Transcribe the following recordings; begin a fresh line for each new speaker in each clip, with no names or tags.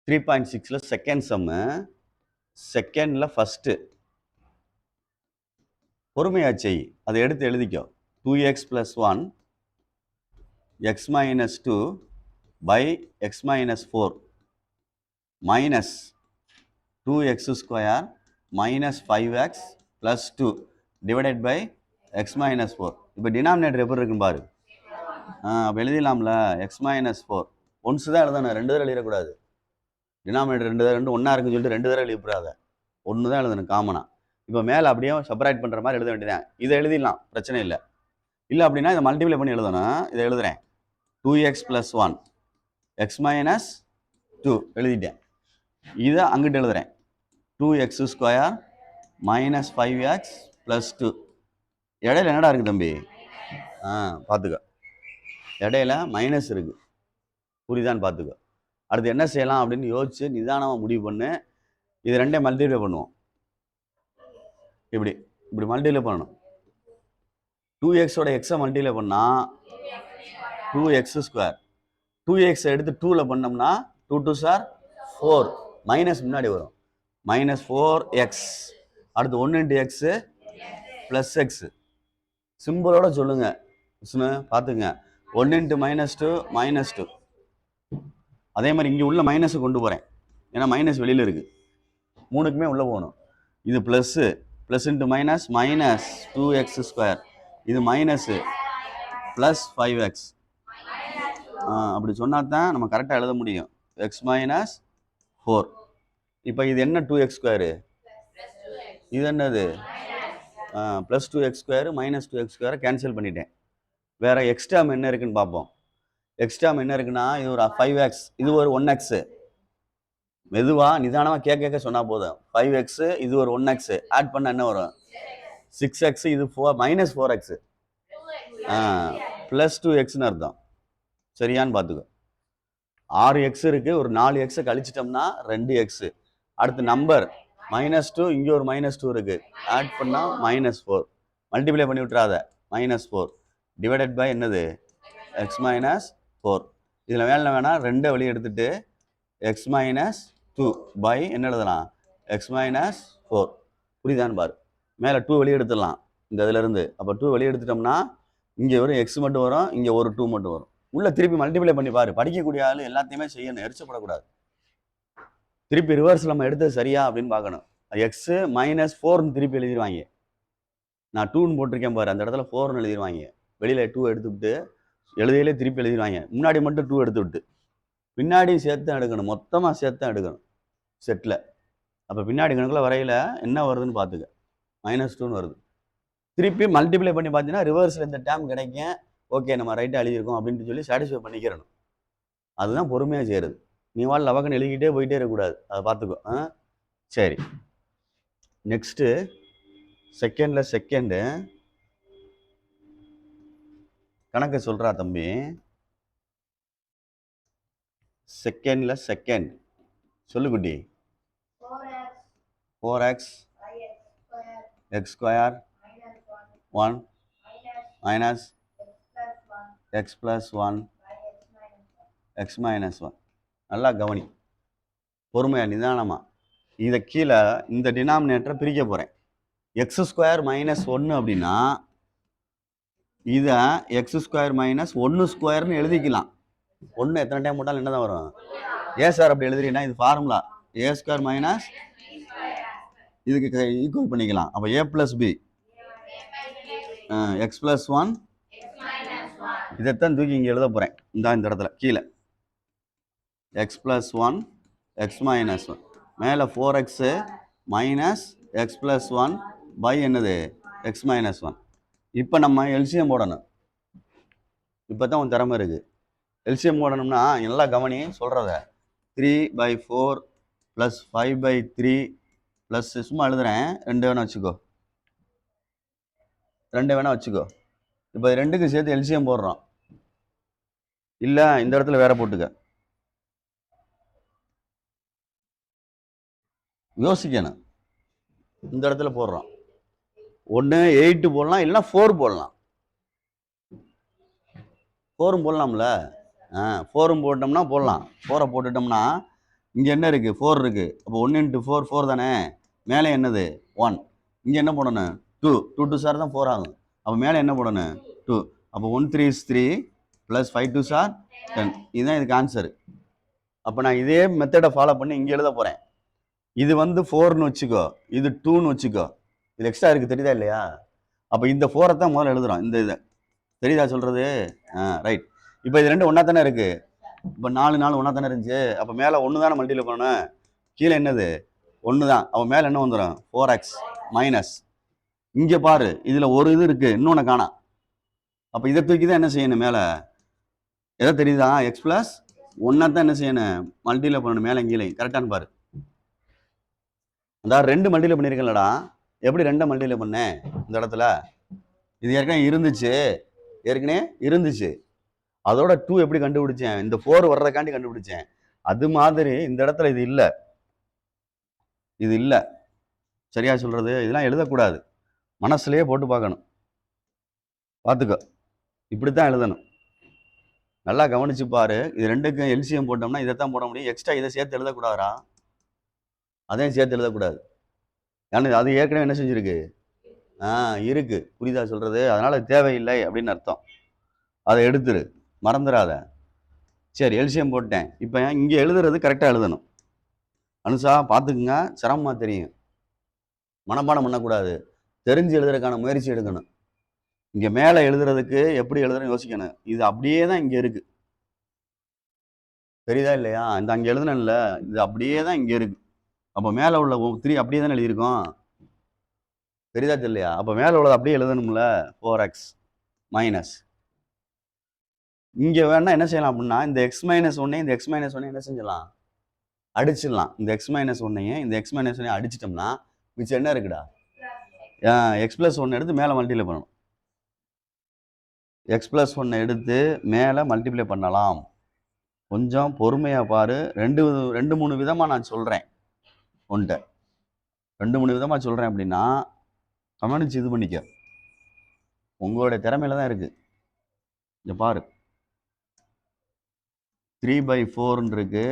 3.6ல second சம்மு, செகண்ட்ல first. பொறுமையா செய். அதை எடுத்து எழுதிக்கோ. 2x plus 1 x minus 2 by x minus 4 minus 2x square minus 5x plus 2 divided by x minus 4. இப்போ denominator எப்படி இருக்குன்னு பாரு. அப்போ எழுதிடலாம்ல. x minus 4 ஒன்ஸ் தான் எழுதணும், 2 தடவை எழுதக்கூடாது. டினாமினேட்டர் 2 ஒன்றா இருக்குன்னு சொல்லிட்டு 2 தடவை எழுதிடாத, 1 தான் எழுதணும் காமனா. இப்போ மேலே அப்படியே செப்பரேட் பண்ணுற மாதிரி எழுத வேண்டியதான். இதை எழுதிடலாம், பிரச்சனை இல்லை. இல்லை அப்படின்னா இதை மல்டிப்ளை பண்ணி எழுதணும். இதை எழுதுறேன். 2x plus 1 x minus 2 எழுதிட்டேன். இதை அங்கிட்டு எழுதுறேன். 2x square minus 5x plus 2. இடையில என்னடா இருக்கு தம்பி? பார்த்துக்க, இடையில மைனஸ் இருக்கு, புரியுதான்னு பார்த்துக்க. அடுத்து என்ன செய்யலாம் அப்படின்னு யோசிச்சு நிதானமாக முடிவு பண்ணு. இது ரெண்டே மல்டிப்ளை பண்ணுவோம். இப்படி இப்படி மல்டிப்ளை பண்ணணும். 2xோட எக்ஸை மல்டிப்ளை பண்ணால் 2x ஸ்கொயர். 2x எடுத்து 2ல பண்ணோம்னா 2 2 சார் 4, மைனஸ் முன்னாடி வரும், minus 4x. அடுத்து 1 into x plus x. சிம்பிளோட சொல்லுங்க பார்த்துங்க. 1 into minus 2 minus 2. அதே மாதிரி இங்கே உள்ள மைனஸ் கொண்டு போகிறேன், ஏன்னா மைனஸ் வெளியில் இருக்கு, 3க்குமே உள்ளே போகணும். இது plus, plus into minus minus 2x square. இது மைனஸு ப்ளஸ் 5x. அப்படி சொன்னால் தான் நம்ம கரெக்டாக எழுத முடியும். x minus 4. இப்போ இது என்ன 2x ஸ்கொயரு? இது என்னது? Plus 2x square minus 2x ஸ்கொயரை கேன்சல் பண்ணிட்டேன். வேறு எக்ஸ்ட்ராம் என்ன இருக்குன்னு பார்ப்போம். எக்ஸ்ட்ராம் என்ன இருக்குன்னா, இது ஒரு 5x, இது ஒரு 1x. மெதுவாக நிதானமாக கேட்க சொன்னால் போதும். 5x, இது ஒரு 1x, ஆட் பண்ண என்ன வரும்? 6x, இது 4 மைனஸ் 4x, ப்ளஸ் 2xன்னு அர்த்தம். சரியான்னு பார்த்துக்கோ. 6x இருக்கு, ஒரு 4x கழிச்சிட்டோம்னா 2x. அடுத்து நம்பர் -2, இங்கே ஒரு -2 இருக்கு, ஆட் பண்ணால் -4. மல்டிப்ளை பண்ணி விட்டுறாத. -4 டிவைடட் பை என்னது? x -4. இதில் வேலை வேணா 2 வெளியே எடுத்துட்டு x -2 பை என்ன எழுதலாம்? x -4. புரியுதான்னு பாரு. மேலே 2 வெளியே எடுத்துடலாம் இந்த இதிலிருந்து. அப்போ 2 வெளியே எடுத்துட்டோம்னா இங்கே வரும் x மட்டும் வரும், இங்கே ஒரு 2 மட்டும் வரும். உள்ள திருப்பி மல்டிப்ளை பண்ணி பாரு. படிக்கக்கூடிய ஆள் எல்லாத்தையுமே செய்யணும், எரிச்சப்படக்கூடாது. திருப்பி ரிவர்ஸ் நம்ம எடுத்தது சரியா அப்படின்னு பார்க்கணும். x -4ன்னு திருப்பி எழுதிடுவாங்க. நான் 2ன்னு போட்டிருக்கேன் பாரு, அந்த இடத்துல 4ன்னு எழுதிடுவாங்க. வெளியில் 2 எடுத்துவிட்டு எழுதியிலே திருப்பி எழுதிடுவாங்க. முன்னாடி மட்டும் 2 எடுத்து விட்டு பின்னாடி சேர்த்து தான் எடுக்கணும், மொத்தமாக சேர்த்து தான் எடுக்கணும் செட்டில். அப்போ பின்னாடி கணக்கில் வரையில் என்ன வருதுன்னு பார்த்துக்க. -2ன்னு வருது. திருப்பி மல்டிப்ளை பண்ணி பார்த்தீங்கன்னா ரிவர்ஸில் இந்த டேம் கிடைக்கும். ஓகே, நம்ம ரைட்டாக எழுதியிருக்கோம் அப்படின்ட்டு சொல்லி சாட்டிஸ்ஃபை பண்ணிக்கிறணும். அதுதான் பொறுமையாக செய்கிறது. நீ வாழ் லவக்கன் எழுதிக்கிட்டே போயிட்டே இருக்கக்கூடாது, அதை பார்த்துக்கோ. சரி, நெக்ஸ்ட்டு செகண்டு கணக்கு சொல்கிறா தம்பி. செகண்ட் சொல்லு குட்டி. 4x x square 1 minus x + 1 x -1. நல்லா கவனி, பொறுமையாக நிதானமாக. இதை கீழே இந்த டினாமினேட்டரை பிரிக்க போகிறேன். x ஸ்கொயர் -1 அப்படின்னா இதை x ஸ்கொயர் -1 ஸ்கொயர்னு எழுதிக்கலாம். 1 எத்தனை டைம் போட்டாலும் என்ன தான் வரும்? சார் அப்படி எழுதுறீங்கன்னா இது ஃபார்முலா. a ஸ்கொயர் மைனஸ் இதுக்கு ஈக்குவல் பண்ணிக்கலாம். அப்போ a + b x + 1. இதைத்தான் தூக்கி இங்கே எழுத போகிறேன். இந்த இடத்துல கீழே x + 1 x -1 மேலே 4x மைனஸ் x + 1 பை என்னது? x -1. இப்போ நம்ம எல்சிஎம் போடணும். இப்போ தான் உன் திறமை இருக்குது. எல்சிஎம் போடணும்னா நல்லா கவனி சொல்கிறத. 3/4 + 5/3 ப்ளஸ் சும்மா எழுதுறேன், 2 வேணா வச்சுக்கோ, 2 வேணா வச்சுக்கோ. இப்போ 2க்கு சேர்த்து எல்சிஎம் போடுறோம். இல்லை இந்த இடத்துல வேற போட்டுக்க, யோசிக்கணும். இந்த இடத்துல போடுறோம். 1 8 போடலாம், இல்லைன்னா 4 போடலாம். 4 போடலாம்ல. 4 போட்டோம்னா போடலாம். 4 போட்டுட்டோம்னா இங்கே என்ன இருக்குது 4 இருக்குது. அப்போ 1 × 4 4 தானே, மேலே என்னது 1. இங்கே என்ன போடணும் 2 2 2 சார் தான் 4 ஆகும். அப்போ மேலே என்ன போடணும் 2. அப்போ 1 3 is 3 ப்ளஸ் 5 2 சார் 10. இதுதான் இதுக்கு ஆன்சரு. அப்போ நான் இதே மெத்தடை ஃபாலோ பண்ணி இங்கே எழுத போகிறேன். இது வந்து 4ன்னு வச்சுக்கோ, இது 2ன்னு வச்சுக்கோ, இது எக்ஸ்ட்ரா இருக்குது தெரியுதா இல்லையா? அப்போ இந்த 4 தான் முதல்ல எழுதுகிறோம். இந்த இதை தெரியுதா சொல்கிறது? ரைட். இப்போ இது ரெண்டு ஒன்றா தானே இருக்குது. இப்போ 4 4 ஒன்றா தானே இருந்துச்சு. அப்போ மேலே 1 தானே மல்டிப்ளை பண்ணணும், கீழே என்னது 1 தான். அப்போ மேலே என்ன வந்துடும் 4x மைனஸ். இங்கே பாரு, இதில் ஒரு இது இருக்குது, இன்னொன்று காணாம். அப்போ இதை தூக்கி தான் என்ன செய்யணும் மேலே, எதோ தெரியுதா, எக்ஸ் ப்ளஸ் 1 தான் என்ன செய்யணும் மல்டிப்ளை பண்ணணும் மேலே கீழே. கரெக்டானு பாரு. அதாவது 2 மல்டிப்ளை பண்ணியிருக்கேன்லடா, எப்படி 2 மல்டிப்ளை பண்ணேன் இந்த இடத்துல? இது ஏற்கனவே இருந்துச்சு. அதோட 2 எப்படி கண்டுபிடிச்சேன், இந்த 4 வர்றதுக்காண்டி கண்டுபிடிச்சேன். அது மாதிரி இந்த இடத்துல இது இல்லை. சரியா சொல்றது? இதெல்லாம் எழுதக்கூடாது, மனசுலயே போட்டு பார்க்கணும். பார்த்துக்கோ, இப்படித்தான் எழுதணும். நல்லா கவனிச்சு பாரு. இது ரெண்டுக்கும் எல்சிஎம் போட்டோம்னா இதைத்தான் போட முடியும். எக்ஸ்ட்ரா இதை சேர்த்து எழுதக்கூடாதா, அதையும் சேர்த்து எழுதக்கூடாது. ஏன்னா அது ஏற்கனவே என்ன செஞ்சிருக்கு, இருக்கு. புரியுதா சொல்றது? அதனால தேவையில்லை அப்படின்னு அர்த்தம். அதை எடுத்துரு, மறந்துடாத. சரி, எல்சிஎம் போட்டேன். இப்போ இங்கே எழுதுறது கரெக்டாக எழுதணும். அனுசா பார்த்துக்குங்க, சிரமமாக தெரியும், மனப்பாடம் பண்ணக்கூடாது, தெரிஞ்சு எழுதுறதுக்கான முயற்சி எடுக்கணும். இங்கே மேலே எழுதுறதுக்கு எப்படி எழுதுறதுன்னு யோசிக்கணும். இது அப்படியே தான் இங்கே இருக்கு, தெரியுதா இல்லையா? இந்த அங்கே எழுதுனேன்ல, இது அப்படியே தான் இங்கே இருக்கு. அப்போ மேலே உள்ள 3 அப்படியே தானே எழுதியிருக்கோம், தெரியுதா இல்லையா? அப்போ மேலே உள்ளது அப்படியே எழுதணும்ல, 4x மைனஸ். இங்கே வேணா என்ன செய்யலாம் அப்படின்னா, இந்த x மைனஸ் 1 இந்த x மைனஸ் 1 என்ன செஞ்சலாம், அடிச்சிடலாம். இந்த x மைனஸ் 1 இந்த x மைனஸ் 1 அடிச்சிட்டோம்னா மிச்சம் என்ன இருக்குடா, எக்ஸ் ப்ளஸ் 1 எடுத்து மேலே மல்டிப்ளை பண்ணணும். எக்ஸ் ப்ளஸ் 1 எடுத்து மேலே மல்டிப்ளை பண்ணலாம். கொஞ்சம் பொறுமையாக பாரு. ரெண்டு 3 விதமாக நான் சொல்கிறேன் ஒன்றை, 2 3 விதமாக சொல்கிறேன். அப்படின்னா கவனிச்சு இது பண்ணிக்க, உங்களுடைய திறமையில தான் இருக்குது. இங்கே பாரு, 3/4 இருக்கு,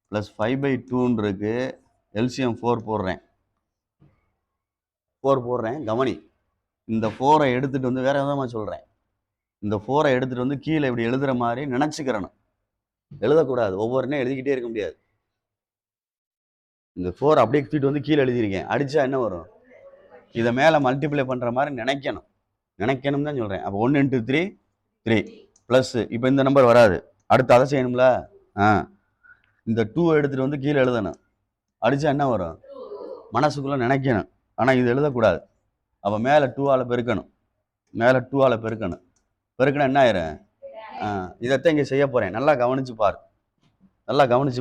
ப்ளஸ் 5/2 இருக்கு. எல்சிஎம் 4 போடுறேன். கவனி, இந்த 4 எடுத்துகிட்டு வந்து வேற விதமாக சொல்கிறேன். இந்த 4 எடுத்துகிட்டு வந்து கீழே இப்படி எழுதுகிற மாதிரி நினச்சிக்கிறணும், எழுதக்கூடாது. ஒவ்வொருனே எழுதிக்கிட்டே இருக்க முடியாது. இந்த 4 அப்படியே தூக்கிட்டு வந்து கீழே எழுதியிருக்கேன். அடித்தா என்ன வரும், இதை மேலே மல்டிப்ளை பண்ணுற மாதிரி நினைக்கணும் தான் சொல்கிறேன். அப்போ 1 × 3 3 ப்ளஸ், இப்போ இந்த நம்பர் வராது, அடுத்து அதை செய்யணும்ல. இந்த 2 எடுத்துகிட்டு வந்து கீழே எழுதணும். அடித்தா என்ன வரும், மனசுக்குள்ளே நினைக்கணும், ஆனால் இது எழுதக்கூடாது. அப்போ மேலே 2ஆல் பெருக்கணும், பெருக்கணும் என்ன ஆயிரும், இதைத்தான் இங்கே செய்ய போகிறேன். நல்லா கவனிச்சு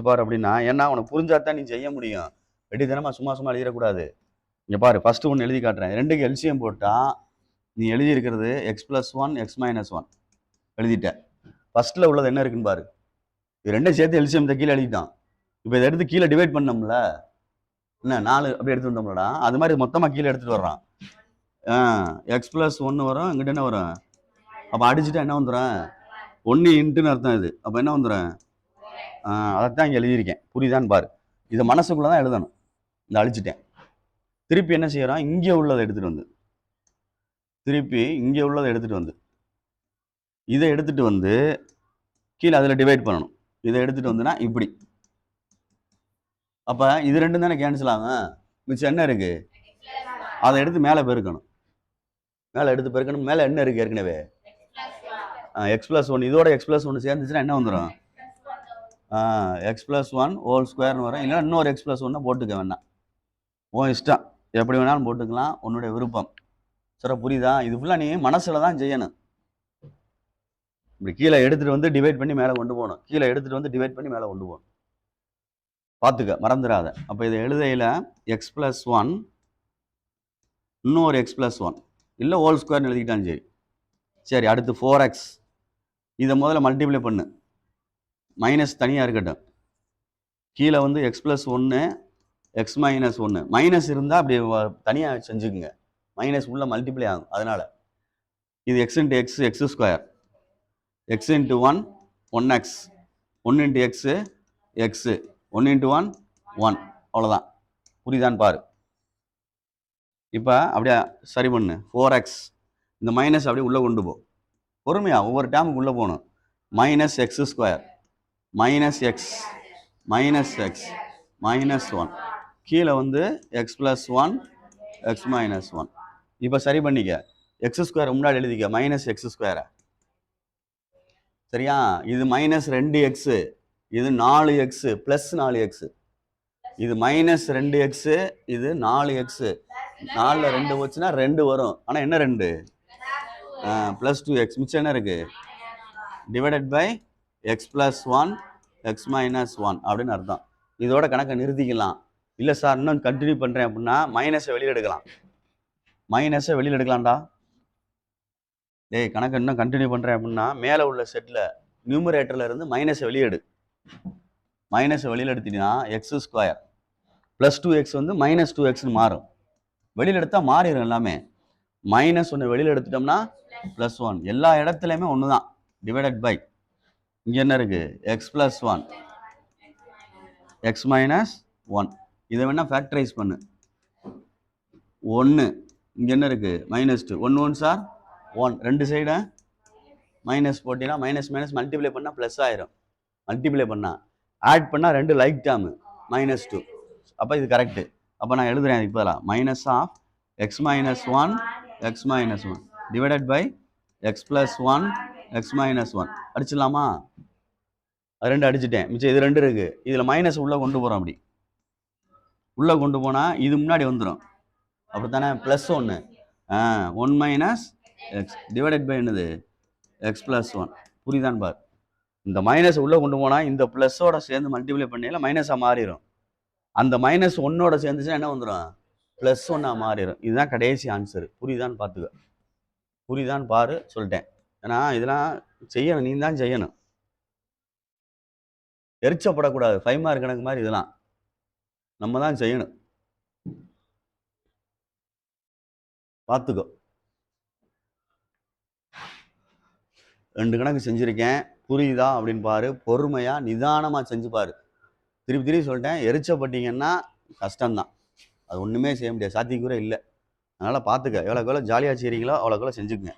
பார் அப்படின்னா, ஏன்னா உனக்கு புரிஞ்சாதான் நீ செய்ய முடியும். வெட்டித்தனமாக சும்மா எழுதிடக்கூடாது. இங்கே பாரு, ஃபஸ்ட்டு ஒன்று எழுதி காட்டுறேன். 2க்கு எல்சிஎம் போட்டால் நீ எழுதியிருக்கிறது எக்ஸ் ப்ளஸ் 1 எக்ஸ் மைனஸ் 1 எழுதிட்ட. ஃபஸ்ட்டில் உள்ளது என்ன இருக்குன்னு பாரு, இது ரெண்டும் சேர்த்து எல்சிஎம் கீழே எழுதிட்டான். இப்போ இதை எடுத்து கீழே டிவைட் பண்ணோம்ல, என்ன 4 அப்படி எடுத்து வந்தோம்லடா, அது மாதிரி மொத்தமாக கீழே எடுத்துகிட்டு வர்றான். எக்ஸ் ப்ளஸ் 1 வரும், இங்கிட்ட என்ன வரும், அப்போ அடிச்சுட்டா என்ன வந்துடும், 1 இன்ட்டுன்னு அர்த்தம் இது. அப்போ என்ன வந்துடும், அதைத்தான் இங்கே எழுதியிருக்கேன். புரியுதான்னு பாரு, இதை மனசுக்குள்ளே தான் எழுதணும். இந்த அழிச்சிட்டேன். திருப்பி என்ன செய்யறோம், இங்கே உள்ளதை எடுத்துகிட்டு வந்து, இதை எடுத்துகிட்டு வந்து கீழே அதில் டிவைட் பண்ணணும். இதை எடுத்துகிட்டு வந்துன்னா இப்படி. அப்போ இது ரெண்டும் தானே கேன்சல் ஆகும், மிச்சம் என்ன இருக்குது, அதை எடுத்து மேலே பெருக்கணும். மேலே என்ன இருக்குது ஏற்கனவே, எக்ஸ் ப்ளஸ் 1. இதோட எக்ஸ் ப்ளஸ் 1 சேர்ந்துச்சுன்னா என்ன வந்துடும், எக்ஸ் ப்ளஸ் 1 ஹோல் ஸ்கொயர்னு வரும். இல்லைன்னா இன்னொரு எக்ஸ் ப்ளஸ் 1 போட்டுக்க வேணாம், உன் இஷ்டம், எப்படி வேணாலும் போட்டுக்கலாம், உன்னுடைய விருப்பம். சரி, புரியுதா? இது ஃபுல்லாக நீ மனசில் தான் செய்யணும். இப்படி கீழே எடுத்துகிட்டு வந்து டிவைட் பண்ணி மேலே கொண்டு போகணும். பார்த்துக்க, மறந்துடாத. அப்போ இதை எழுதையில் எக்ஸ் ப்ளஸ் 1 இன்னொரு எக்ஸ் ப்ளஸ் 1 இல்லை ஹோல் ஸ்கொயர்னு எழுதிக்கிட்டாலும் சரி. அடுத்து 4x, இதை முதல்ல மல்டிப்ளை பண்ணு, மைனஸ் தனியாக இருக்கட்டும். கீழே வந்து X plus 1 X minus 1, minus இருந்தால் அப்படி தனியாக செஞ்சுக்குங்க, மைனஸ் உள்ள மல்டிப்ளை ஆகும். அதனால் இது X into X X square, X into 1 1x, 1 into x x 1 × 1 1 அவ்வளோதான். புரியுதான்னு பாரு. இப்போ அப்படியே சரி பண்ணு. 4x இந்த மைனஸ் அப்படியே உள்ளே கொண்டு போ. பொறுமையா ஒவ்வொரு டேமுக்கு உள்ளே போகணும். -x² -x -1 கீழே வந்து x + 1 x - 1. இப்போ சரி பண்ணிக்க. x² முன்னாடி எழுதிக்க -x². சரியா? இது -2x, இது 4x + 4x. இது -2x, இது 4x. 4ல் 2 போச்சுன்னா 2 வரும். ஆனால் என்ன 2? +2x. மிச்சம் என்ன இருக்கு? டிவைடட் பை x + 1 x - 1 அப்படின்னு அர்த்தம். இதோட கணக்கை நிறுத்திக்கலாம். இல்லை சார் இன்னும் கண்டினியூ பண்ணுறேன் அப்படின்னா மைனஸை வெளியில் எடுக்கலாம்டா. டேய் கணக்கு இன்னும் கண்டினியூ பண்ணுறேன் அப்படின்னா மேலே உள்ள செட்டில் நியூமரேட்டரில் இருந்து மைனஸை வெளியெடு. மைனஸை வெளியில் எடுத்தீங்கன்னா x² +2x வந்து -2xன்னு மாறும். வெளியில் எடுத்தால் மாறிடும் எல்லாமே. -1 வெளியில் எடுத்துட்டோம்னா +1. எல்லா இடத்துலையுமே ஒன்று தான். டிவைடட் பை இங்கே என்ன இருக்குது? x + 1 x - 1. இதை வேணால் ஃபேக்டரைஸ் பண்ணு. 1 இங்கே என்ன இருக்குது? -2. 1 1 சார் 1. ரெண்டு சைடை மைனஸ் போட்டிங்கன்னா மைனஸ் மல்டிப்ளை பண்ணால் ப்ளஸ் ஆயிரும். மல்டிப்ளை பண்ணால் ஆட் பண்ணால் 2 லைக் டேர்மு -2. அப்போ இது கரெக்டு. அப்போ நான் எழுதுறேன் இப்போ -x - 1 x - 1 divided by x + 1 x - 1 அடிச்சிடலாமா? அது 2 அடிச்சுட்டேன். மிச்சம் இது 2 இருக்குது. இதில் மைனஸ் உள்ளே கொண்டு போகிறோம். அப்படி உள்ளே கொண்டு போனால் இது முன்னாடி வந்துடும். அப்படி தானே? +1 1 - x டிவைடட் பை என்னது? x + 1. புரியுதான்னு பார். இந்த மைனஸ் உள்ளே கொண்டு போனால் இந்த ப்ளஸோட சேர்ந்து மல்டிப்ளை பண்ணையில மைனஸாக மாறிடும். அந்த -1ஓட சேர்ந்துச்சுன்னா என்ன வந்துடும்? +1 மாறிடும். இதுதான் கடைசி ஆன்சர். புரியுதான்னு பார்த்துக்க. புரியுதான்னு பாரு சொல்லிட்டேன். ஏன்னா இதெல்லாம் செய்யணும், நீ தான் செய்யணும். எரிச்சப்படக்கூடாது. 5 மார்க் கணக்கு மாதிரி இதெல்லாம் நம்ம தான் செய்யணும். பார்த்துக்கோ. 2 கணக்கு செஞ்சுருக்கேன். புரியுதா அப்படின்னு பாரு. பொறுமையாக நிதானமாக செஞ்சு பாரு. திருப்பி சொல்லிட்டேன். எரிச்சப்பட்டீங்கன்னா கஷ்டம்தான். அது ஒன்றுமே செய்ய முடியாது. சாத்தியக்கூட இல்லை. அதனால் பார்த்துக்க. எவ்வளோக்கு எவ்வளோ ஜாலியாக செய்கிறீங்களோ அவ்வளோக்கு எவ்வளோ செஞ்சுக்குங்க.